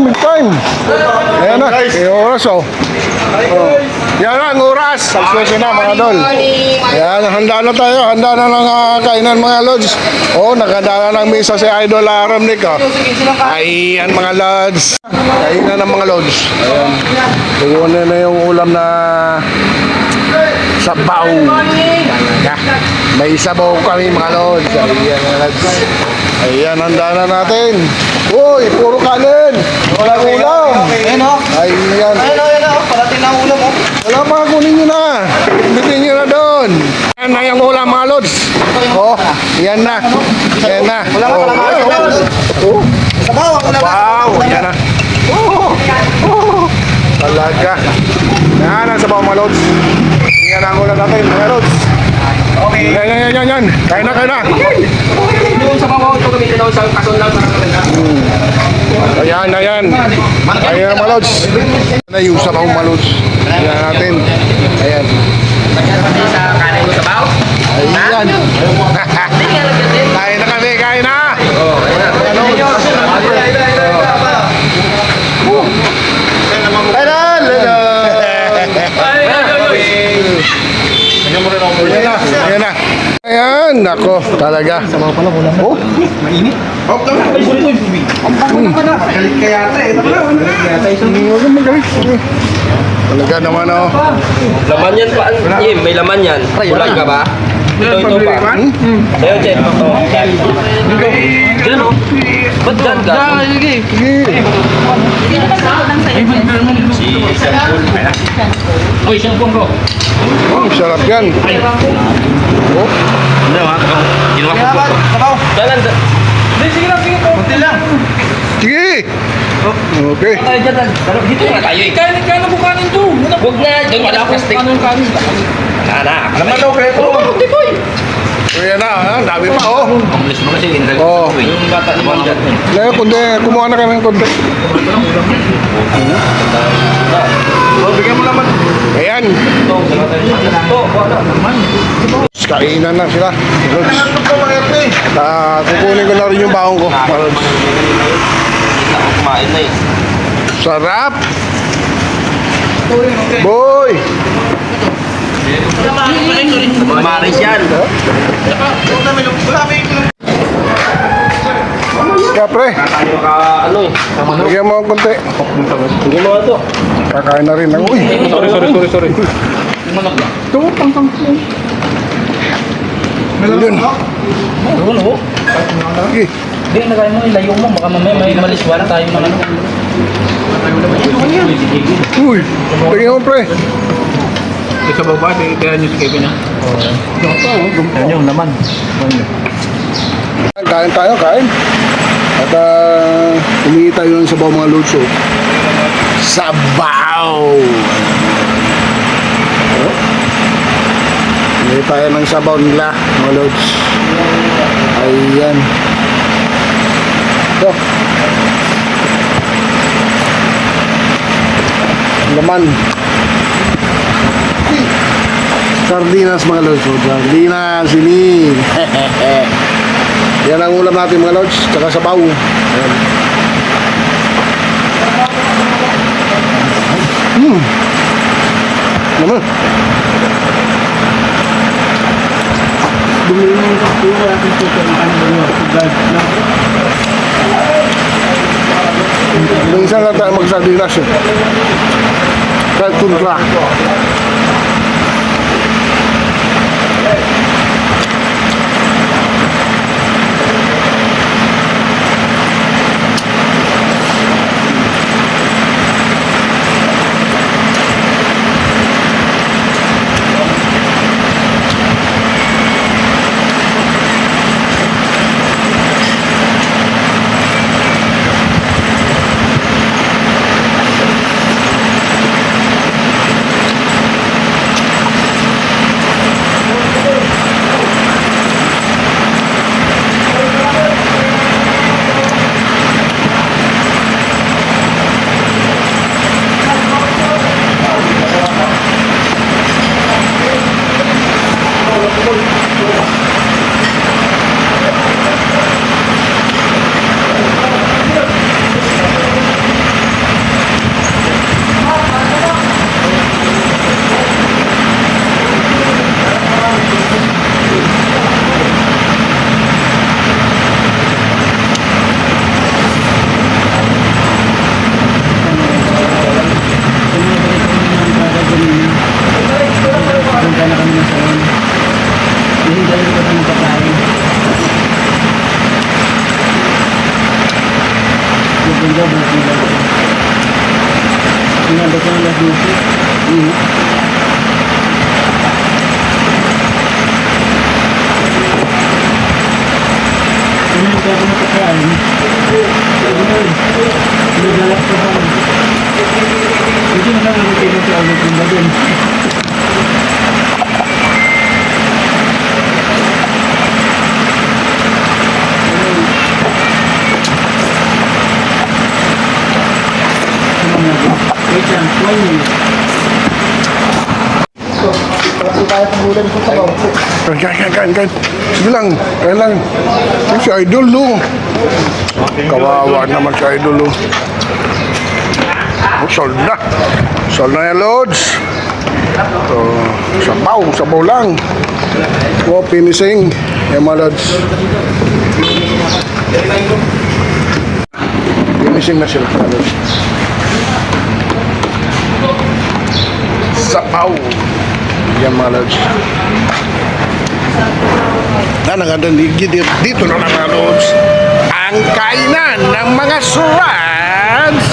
time. Ayan na, yung oras oh. Yan na, ang oras. Susunod na mga Idol. Ayan, handa na tayo. Handa na ng kainan mga Lods. Oh, nakadala ng misa si Idol Aramnik oh. Ayan mga Lods. Kainan ng mga Lods. Ayan. Tugunan na yung ulam na sabaw. May sabaw kami mga Lods. Ayan mga Lods. Ayan, handa na natin. Uy, puro kanin. Walang ulam. Ayan o. Ayan. Ayan o. Parating na ulam o. Wala pa, kunin nyo na. Bitin nyo na doon. Yan na yung ulam mga Lods. Oh, yan na. Yan na. Wala ka pala. Oh. Sabaw. Wow, yan na. Oh. Talaga. Yan ang sabaw mga Lods. Yan ang ulam natin mga Lods. Okay. Yan. Kain na. Yung sabaw ito gamitin daw sa kason lang para maganda. Ayan. Ayan mga Lods. Na yung sabaw mga Lods. Ayan natin. Ayan. Lagyan natin sa kanin mo sabaw. Ayan. Kain na kami, kain na. Ayan na. Ayan, nako, talaga. Sabaw pala ulam. Oh, mainit. Oh, ang bango naman na. Galit ka yata eh. Talaga naman oh. Laman yan pa, Jim, may laman yan. Bulag ka ba? Ito pa. Ayun, Chen. Diyan o. Ba't dyan ka? Sige. Uy, siyang ko. Oh, sarap yan. Oh. Hindi, mga kakao. Ginawa ko po. Sabaw. Dalan. Sige lang. Kunti lang. Sige. Okay. Ay, dyan. Dito na tayo eh. Kaya na bukanin to. Huwag na. Doon wala plastic. Anong kanin? Anak. Naman daw kayo. Oo, di boy. Ayan na, dami pa oh. Homeless mo kasi. Oo. Yung bata ni Juan dyan. Ngayon, kundi, kumuha na kami ng kundi. Oh, bigyan mo naman. Ayan. Ito, wala naman. Kainan na sila. Kukunin ko na rin yung baong ko. Kita ko kumain na eh. Sarap. Boy. Maris yan. Kaya pre, Tayo ka ano eh. bigyan mo ang konti. Hindi mo ito. Kakain na rin ako. Uy. Sorry. Ito, tangtang ko. Yun. Ano mo? Sige. Hindi, nagay mo, ilayo mo. Baka mamaya may maliswan tayo ng ano. Uy. Bigyan mo pre. Sa baba, kaya nyo si Kevin ha? Yan yung naman. Kain tayo, kain. At humingi tayo ng sabaw mga lods. Sabaw! Humingi tayo ng sabaw nila mga lods. Ayan. Ito. Laman. Sardinas mga lods. Sardinas, siling. Yan ang ulam natin mga lods. Tsaka sabaw. Ayan. Naman. Bumili mo sa tuwa natin ito kung Minsan lang tayo mag-sardinas eh. Kahit kuntra. Kain. Sige lang, kain lang. Yung si Idol, no? Kawawa naman si Idol, no? Oh, sold na. Sold na yan, Lods. Sabaw lang. Oh, finishing. Yan, mga Lods. Finishing na sila, mga Lods. Sabaw. Yan, mga Lods. Dito na mga Lods ang kainan ng mga Surads